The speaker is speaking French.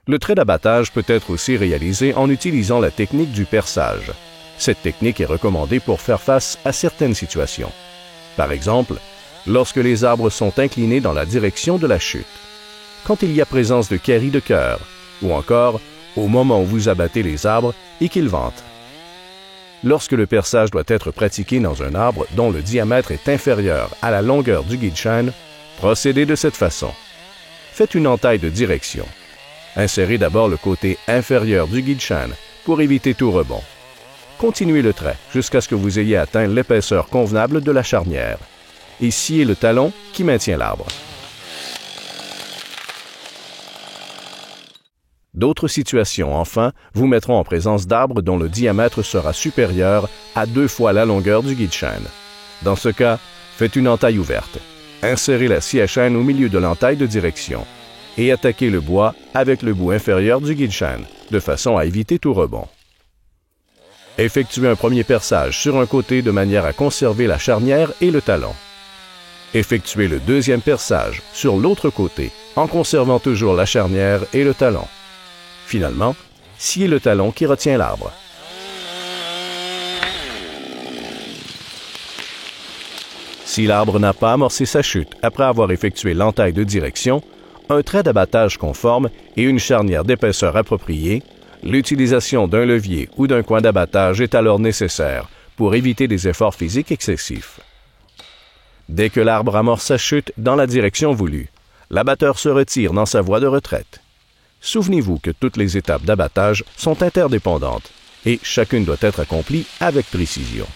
Le trait d'abattage peut être aussi réalisé en utilisant la technique du perçage. Cette technique est recommandée pour faire face à certaines situations. Par exemple, lorsque les arbres sont inclinés dans la direction de la chute, quand il y a présence de caries de cœur, ou encore au moment où vous abattez les arbres et qu'ils ventent. Lorsque le perçage doit être pratiqué dans un arbre dont le diamètre est inférieur à la longueur du guide-chêne, procédez de cette façon. Faites une entaille de direction. Insérez d'abord le côté inférieur du guide-chêne pour éviter tout rebond. Continuez le trait jusqu'à ce que vous ayez atteint l'épaisseur convenable de la charnière et sciez le talon qui maintient l'arbre. D'autres situations, enfin, vous mettront en présence d'arbres dont le diamètre sera supérieur à 2 fois la longueur du guide-chêne. Dans ce cas, faites une entaille ouverte. Insérez la scie à chêne au milieu de l'entaille de direction et attaquez le bois avec le bout inférieur du guide-chêne, de façon à éviter tout rebond. Effectuez un premier perçage sur un côté de manière à conserver la charnière et le talon. Effectuez le deuxième perçage sur l'autre côté, en conservant toujours la charnière et le talon. Finalement, sciez le talon qui retient l'arbre. Si l'arbre n'a pas amorcé sa chute après avoir effectué l'entaille de direction, un trait d'abattage conforme et une charnière d'épaisseur appropriée, l'utilisation d'un levier ou d'un coin d'abattage est alors nécessaire pour éviter des efforts physiques excessifs. Dès que l'arbre amorce sa chute dans la direction voulue, l'abatteur se retire dans sa voie de retraite. Souvenez-vous que toutes les étapes d'abattage sont interdépendantes et chacune doit être accomplie avec précision.